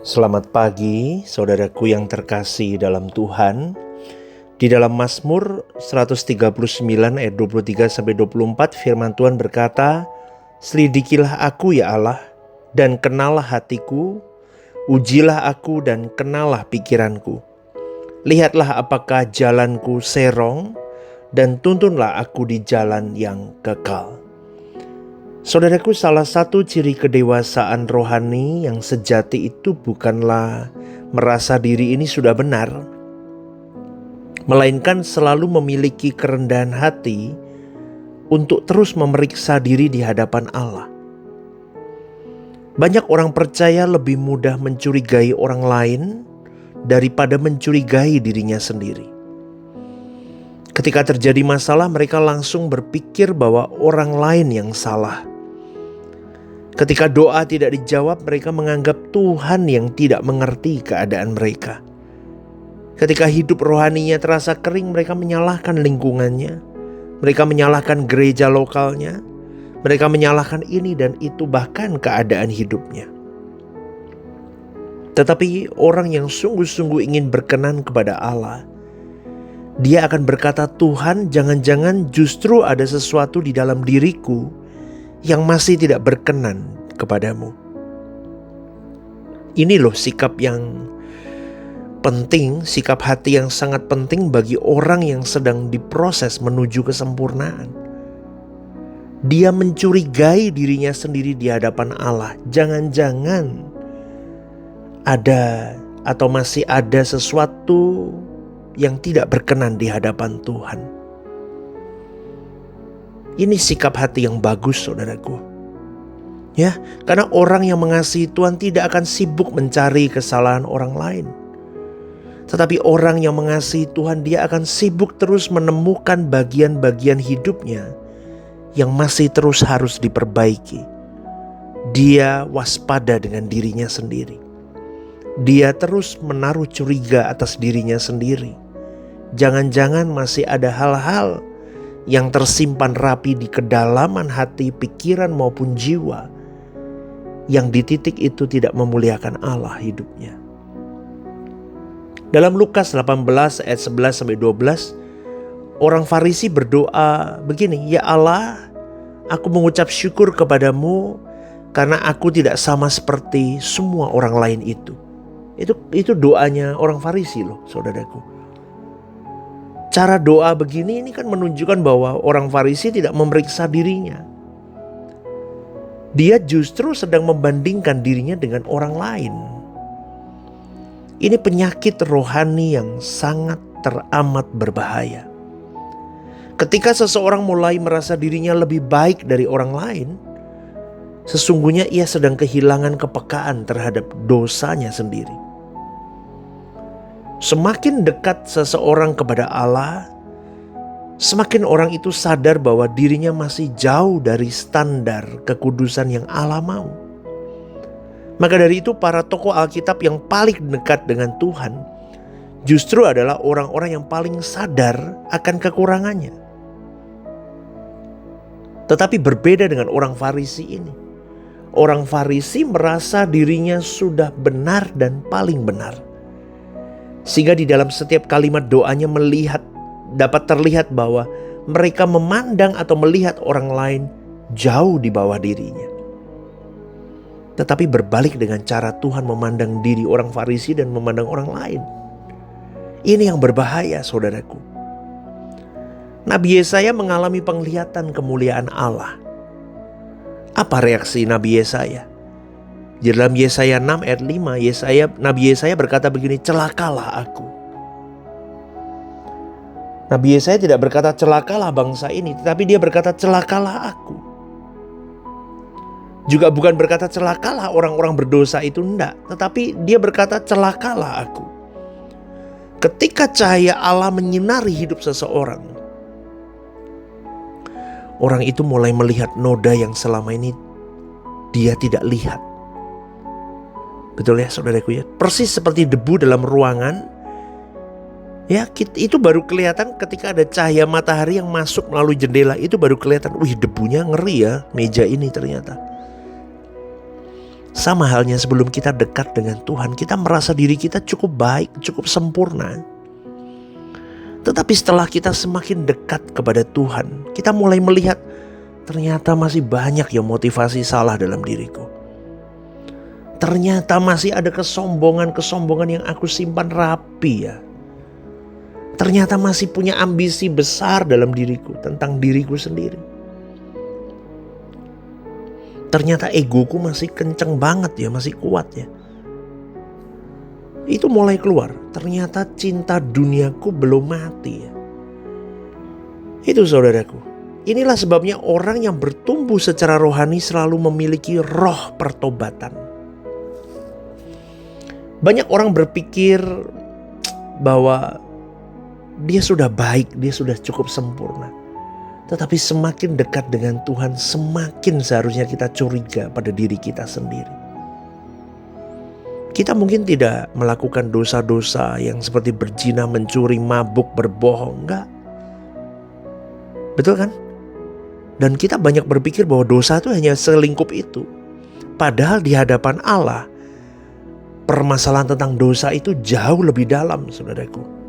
Selamat pagi, saudaraku yang terkasih dalam Tuhan. Di dalam Mazmur 139 ayat 23-24 firman Tuhan berkata, "Selidikilah aku ya Allah, dan kenalah hatiku, ujilah aku dan kenalah pikiranku. Lihatlah apakah jalanku serong, dan tuntunlah aku di jalan yang kekal." Saudaraku, salah satu ciri kedewasaan rohani yang sejati itu bukanlah merasa diri ini sudah benar, melainkan selalu memiliki kerendahan hati untuk terus memeriksa diri di hadapan Allah. Banyak orang percaya lebih mudah mencurigai orang lain daripada mencurigai dirinya sendiri. Ketika terjadi masalah, mereka langsung berpikir bahwa orang lain yang salah. Ketika doa tidak dijawab, mereka menganggap Tuhan yang tidak mengerti keadaan mereka. Ketika hidup rohaninya terasa kering, mereka menyalahkan lingkungannya. Mereka menyalahkan gereja lokalnya. Mereka menyalahkan ini dan itu, bahkan keadaan hidupnya. Tetapi orang yang sungguh-sungguh ingin berkenan kepada Allah, dia akan berkata, "Tuhan, jangan-jangan justru ada sesuatu di dalam diriku yang masih tidak berkenan kepadamu." Ini loh sikap yang penting, sikap hati yang sangat penting bagi orang yang sedang diproses menuju kesempurnaan. Dia mencurigai dirinya sendiri di hadapan Allah. Jangan-jangan ada atau masih ada sesuatu yang tidak berkenan di hadapan Tuhan. Ini sikap hati yang bagus, saudaraku. Ya, karena orang yang mengasihi Tuhan tidak akan sibuk mencari kesalahan orang lain. Tetapi orang yang mengasihi Tuhan, dia akan sibuk terus menemukan bagian-bagian hidupnya yang masih terus harus diperbaiki. Dia waspada dengan dirinya sendiri. Dia terus menaruh curiga atas dirinya sendiri. Jangan-jangan masih ada hal-hal yang tersimpan rapi di kedalaman hati, pikiran maupun jiwa, yang di titik itu tidak memuliakan Allah hidupnya. Dalam Lukas 18 ayat 11-12, orang Farisi berdoa begini, "Ya Allah, aku mengucap syukur kepadamu karena aku tidak sama seperti semua orang lain itu." Itu doanya orang Farisi loh, saudaraku. Cara doa begini ini kan menunjukkan bahwa orang Farisi tidak memeriksa dirinya. Dia justru sedang membandingkan dirinya dengan orang lain. Ini penyakit rohani yang sangat teramat berbahaya. Ketika seseorang mulai merasa dirinya lebih baik dari orang lain, sesungguhnya ia sedang kehilangan kepekaan terhadap dosanya sendiri. Semakin dekat seseorang kepada Allah, semakin orang itu sadar bahwa dirinya masih jauh dari standar kekudusan yang Allah mau. Maka dari itu para tokoh Alkitab yang paling dekat dengan Tuhan justru adalah orang-orang yang paling sadar akan kekurangannya. Tetapi berbeda dengan orang Farisi ini. Orang Farisi merasa dirinya sudah benar dan paling benar. Sehingga di dalam setiap kalimat doanya dapat terlihat bahwa mereka memandang atau melihat orang lain jauh di bawah dirinya. Tetapi berbalik dengan cara Tuhan memandang diri orang Farisi dan memandang orang lain. Ini yang berbahaya, saudaraku. Nabi Yesaya mengalami penglihatan kemuliaan Allah. Apa reaksi Nabi Yesaya? Di dalam Yesaya 6 ayat 5, Nabi Yesaya berkata begini, "Celakalah aku." Nabi Yesaya tidak berkata celakalah bangsa ini, tetapi dia berkata celakalah aku. Juga bukan berkata celakalah orang-orang berdosa itu, enggak. Tetapi dia berkata celakalah aku. Ketika cahaya Allah menyinari hidup seseorang, orang itu mulai melihat noda yang selama ini dia tidak lihat. Betul ya saudaraku ya. Persis seperti debu dalam ruangan. Ya, itu baru kelihatan ketika ada cahaya matahari yang masuk melalui jendela. Itu baru kelihatan, wih, debunya ngeri ya meja ini ternyata. Sama halnya sebelum kita dekat dengan Tuhan, kita merasa diri kita cukup baik, cukup sempurna. Tetapi setelah kita semakin dekat kepada Tuhan, kita mulai melihat ternyata masih banyak yang motivasi salah dalam diriku. Ternyata masih ada kesombongan-kesombongan yang aku simpan rapi ya. Ternyata masih punya ambisi besar dalam diriku tentang diriku sendiri. Ternyata egoku masih kenceng banget ya, masih kuat ya. Itu mulai keluar. Ternyata cinta duniaku belum mati ya. Itu saudaraku. Inilah sebabnya orang yang bertumbuh secara rohani selalu memiliki roh pertobatan. Banyak orang berpikir bahwa dia sudah baik, dia sudah cukup sempurna. Tetapi semakin dekat dengan Tuhan, semakin seharusnya kita curiga pada diri kita sendiri. Kita mungkin tidak melakukan dosa-dosa yang seperti berzina, mencuri, mabuk, berbohong. Enggak. Betul kan? Dan kita banyak berpikir bahwa dosa itu hanya selingkup itu. Padahal di hadapan Allah, permasalahan tentang dosa itu jauh lebih dalam, saudaraku.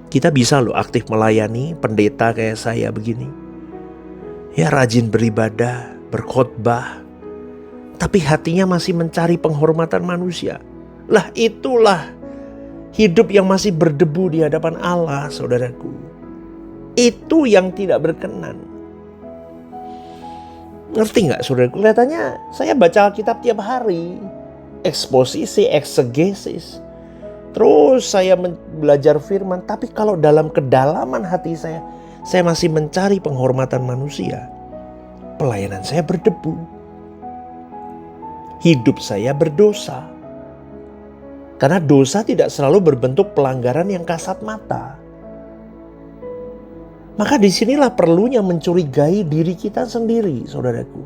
Kita bisa loh aktif melayani pendeta kayak saya begini. Ya rajin beribadah, berkhotbah. Tapi hatinya masih mencari penghormatan manusia. Lah itulah hidup yang masih berdebu di hadapan Allah, saudaraku. Itu yang tidak berkenan. Ngerti gak saudaraku? Kelihatannya saya baca Alkitab tiap hari. Eksposisi, eksegesis. Terus saya belajar firman, tapi kalau dalam kedalaman hati saya masih mencari penghormatan manusia. Pelayanan saya berdebu. Hidup saya berdosa. Karena dosa tidak selalu berbentuk pelanggaran yang kasat mata. Maka disinilah perlunya mencurigai diri kita sendiri, saudaraku.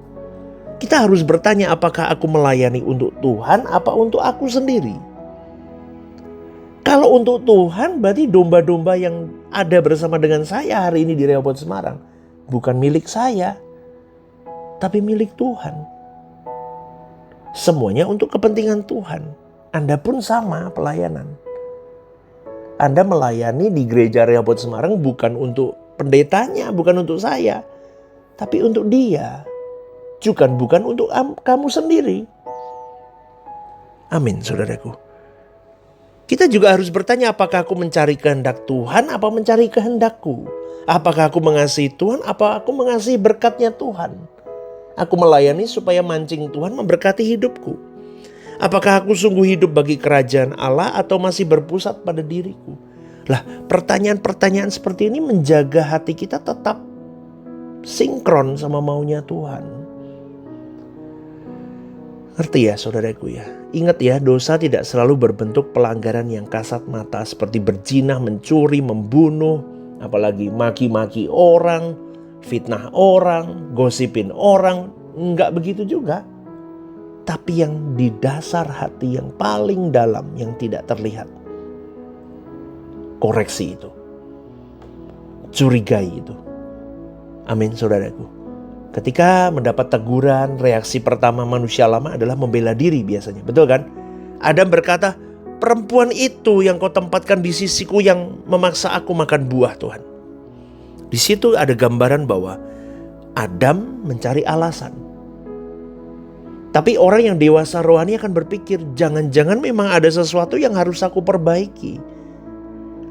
Kita harus bertanya, apakah aku melayani untuk Tuhan apa untuk aku sendiri? Kalau untuk Tuhan berarti domba-domba yang ada bersama dengan saya hari ini di Rehoboth Semarang bukan milik saya, tapi milik Tuhan. Semuanya untuk kepentingan Tuhan. Anda pun sama pelayanan. Anda melayani di gereja Rehoboth Semarang bukan untuk pendetanya, bukan untuk saya, tapi untuk dia. Bukan untuk kamu sendiri. Amin, saudaraku. Kita juga harus bertanya, apakah aku mencari kehendak Tuhan apa mencari kehendakku? Apakah aku mengasihi Tuhan apa aku mengasihi berkatnya Tuhan? Aku melayani supaya mancing Tuhan memberkati hidupku. Apakah aku sungguh hidup bagi kerajaan Allah atau masih berpusat pada diriku? Lah, pertanyaan-pertanyaan seperti ini menjaga hati kita tetap sinkron sama maunya Tuhan. Ngerti ya saudaraku ya? Ingat ya, dosa tidak selalu berbentuk pelanggaran yang kasat mata seperti berzina, mencuri, membunuh, apalagi maki-maki orang, fitnah orang, gosipin orang. Enggak begitu juga. Tapi yang di dasar hati yang paling dalam yang tidak terlihat. Koreksi itu. Curigai itu. Amin saudaraku. Ketika mendapat teguran, reaksi pertama manusia lama adalah membela diri biasanya. Betul kan? Adam berkata, perempuan itu yang kau tempatkan di sisiku yang memaksa aku makan buah Tuhan. Di situ ada gambaran bahwa Adam mencari alasan. Tapi orang yang dewasa rohani akan berpikir, jangan-jangan memang ada sesuatu yang harus aku perbaiki.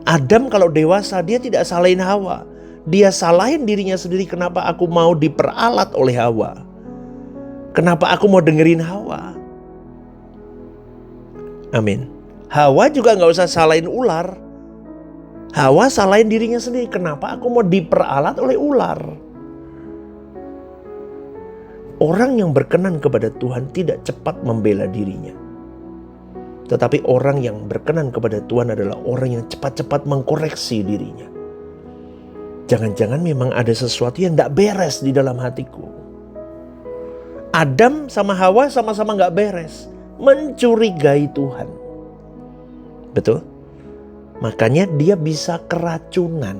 Adam kalau dewasa dia tidak salahin Hawa. Dia salahin dirinya sendiri, kenapa aku mau diperalat oleh Hawa. Kenapa aku mau dengerin Hawa. Amin. Hawa juga gak usah salahin ular. Hawa salahin dirinya sendiri, kenapa aku mau diperalat oleh ular. Orang yang berkenan kepada Tuhan tidak cepat membela dirinya. Tetapi orang yang berkenan kepada Tuhan adalah orang yang cepat-cepat mengkoreksi dirinya. Jangan-jangan memang ada sesuatu yang gak beres di dalam hatiku. Adam sama Hawa sama-sama gak beres. Mencurigai Tuhan. Betul? Makanya dia bisa keracunan.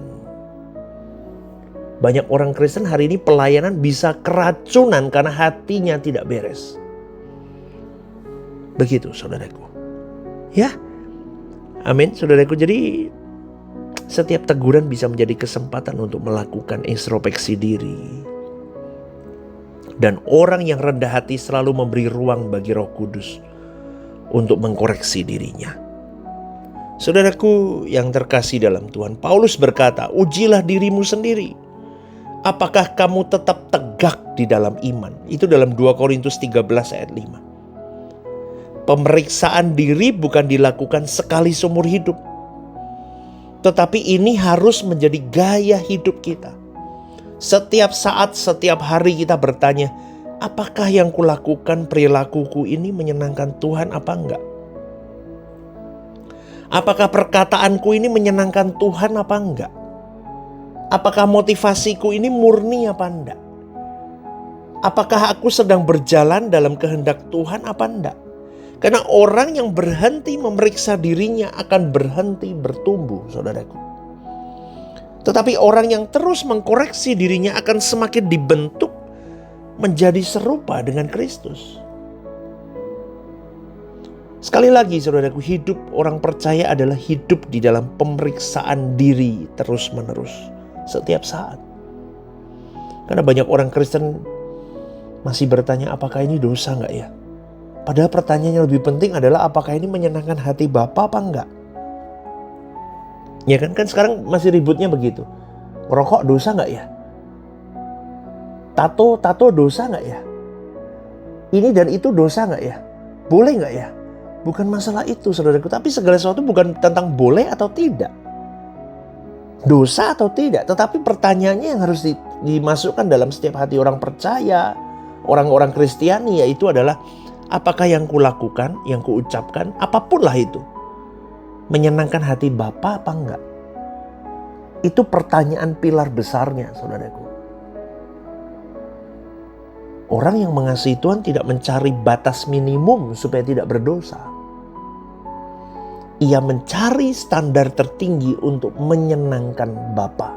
Banyak orang Kristen hari ini pelayanan bisa keracunan karena hatinya tidak beres. Begitu saudaraku. Ya, amin saudaraku. Jadi setiap teguran bisa menjadi kesempatan untuk melakukan introspeksi diri. Dan orang yang rendah hati selalu memberi ruang bagi Roh Kudus untuk mengkoreksi dirinya. Saudaraku yang terkasih dalam Tuhan, Paulus berkata, ujilah dirimu sendiri. Apakah kamu tetap tegak di dalam iman? Itu dalam 2 Korintus 13 ayat 5. Pemeriksaan diri bukan dilakukan sekali seumur hidup. Tetapi ini harus menjadi gaya hidup kita. Setiap saat, setiap hari kita bertanya, apakah yang kulakukan, perilakuku ini menyenangkan Tuhan apa enggak? Apakah perkataanku ini menyenangkan Tuhan apa enggak? Apakah motivasiku ini murni apa enggak? Apakah aku sedang berjalan dalam kehendak Tuhan apa enggak? Karena orang yang berhenti memeriksa dirinya akan berhenti bertumbuh, saudaraku. Tetapi orang yang terus mengkoreksi dirinya akan semakin dibentuk menjadi serupa dengan Kristus. Sekali lagi saudaraku, hidup orang percaya adalah hidup di dalam pemeriksaan diri terus menerus setiap saat. Karena banyak orang Kristen masih bertanya, apakah ini dosa enggak ya? Padahal pertanyaan yang lebih penting adalah apakah ini menyenangkan hati Bapa apa enggak? Ya kan sekarang masih ributnya begitu. Merokok dosa enggak ya? Tato dosa enggak ya? Ini dan itu dosa enggak ya? Boleh enggak ya? Bukan masalah itu saudaraku, tapi segala sesuatu bukan tentang boleh atau tidak, dosa atau tidak. Tetapi pertanyaannya yang harus dimasukkan dalam setiap hati orang percaya, orang-orang Kristiani, yaitu adalah apakah yang kulakukan, yang kuucapkan, apapun lah itu, menyenangkan hati Bapa apa enggak? Itu pertanyaan pilar besarnya saudaraku. Orang yang mengasihi Tuhan tidak mencari batas minimum supaya tidak berdosa. Ia mencari standar tertinggi untuk menyenangkan Bapa.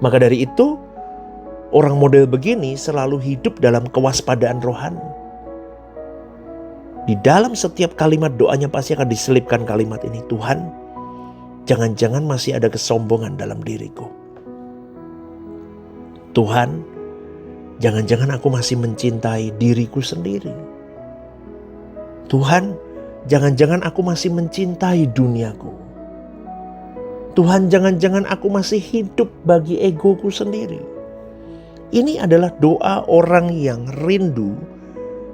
Maka dari itu, orang model begini selalu hidup dalam kewaspadaan rohani. Di dalam setiap kalimat doanya pasti akan diselipkan kalimat ini, Tuhan, jangan-jangan masih ada kesombongan dalam diriku. Tuhan, jangan-jangan aku masih mencintai diriku sendiri. Tuhan, jangan-jangan aku masih mencintai duniaku. Tuhan, jangan-jangan aku masih hidup bagi egoku sendiri. Ini adalah doa orang yang rindu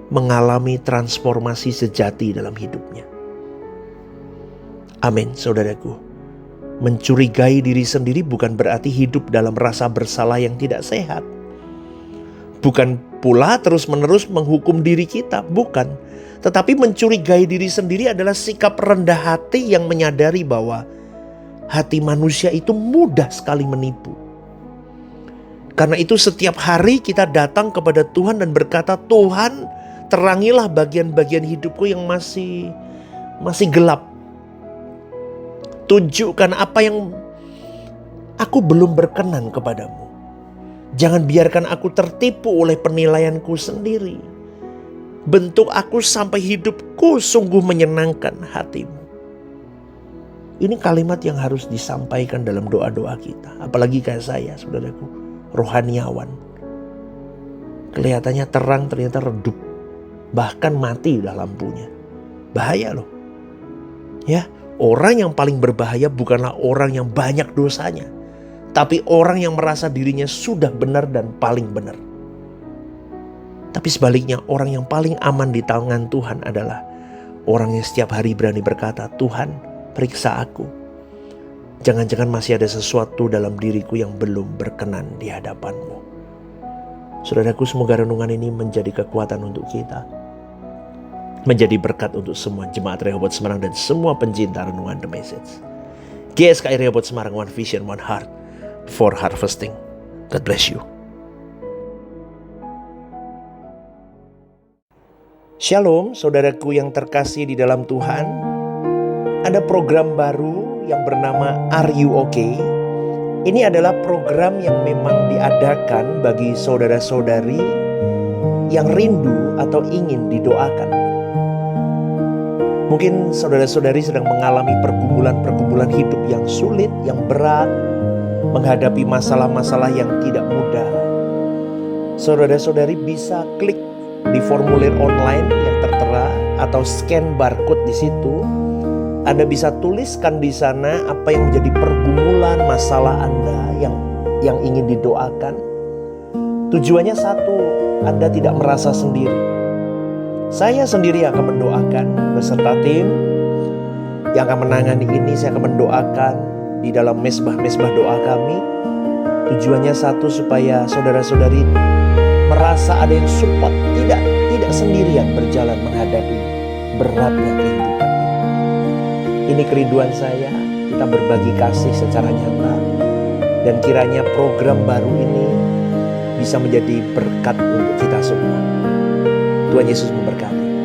mengalami transformasi sejati dalam hidupnya. Amin, saudaraku. Mencurigai diri sendiri bukan berarti hidup dalam rasa bersalah yang tidak sehat. Bukan pula terus-menerus menghukum diri kita, bukan. Tetapi mencurigai diri sendiri adalah sikap rendah hati yang menyadari bahwa hati manusia itu mudah sekali menipu. Karena itu setiap hari kita datang kepada Tuhan dan berkata, Tuhan, terangilah bagian-bagian hidupku yang masih gelap. Tunjukkan apa yang aku belum berkenan kepadamu. Jangan biarkan aku tertipu oleh penilaianku sendiri. Bentuk aku sampai hidupku sungguh menyenangkan hatimu. Ini kalimat yang harus disampaikan dalam doa-doa kita. Apalagi kayak saya, saudaraku, rohaniawan. Kelihatannya terang, ternyata redup. Bahkan mati udah lampunya. Bahaya loh. Ya, orang yang paling berbahaya bukanlah orang yang banyak dosanya, tapi orang yang merasa dirinya sudah benar dan paling benar. Tapi sebaliknya, orang yang paling aman di tangan Tuhan adalah orang yang setiap hari berani berkata, Tuhan, periksa aku. Jangan-jangan masih ada sesuatu dalam diriku yang belum berkenan di hadapan-Mu. Saudaraku, semoga renungan ini menjadi kekuatan untuk kita. Menjadi berkat untuk semua jemaat Rehoboth Semarang dan semua pencinta renungan The Message. GSKI Rehoboth Semarang, One Vision, One Heart for Harvesting. God bless you. Shalom, saudaraku yang terkasih di dalam Tuhan. Ada program baru yang bernama Are You Okay? Ini adalah program yang memang diadakan bagi saudara-saudari yang rindu atau ingin didoakan. Mungkin saudara-saudari sedang mengalami pergumulan-pergumulan hidup yang sulit, yang berat, menghadapi masalah-masalah yang tidak mudah. Saudara-saudari bisa klik di formulir online yang tertera atau scan barcode di situ. Anda bisa tuliskan di sana apa yang menjadi pergumulan masalah Anda yang ingin didoakan. Tujuannya satu, Anda tidak merasa sendiri. Saya sendiri akan mendoakan beserta tim yang akan menangani ini. Saya akan mendoakan di dalam mesbah-mesbah doa kami. Tujuannya satu, supaya saudara-saudari merasa ada yang support, tidak sendirian berjalan menghadapi beratnya kehidupan. Ini kerinduan saya, kita berbagi kasih secara nyata, dan kiranya program baru ini bisa menjadi berkat untuk kita semua. Tuhan Yesus memberkati.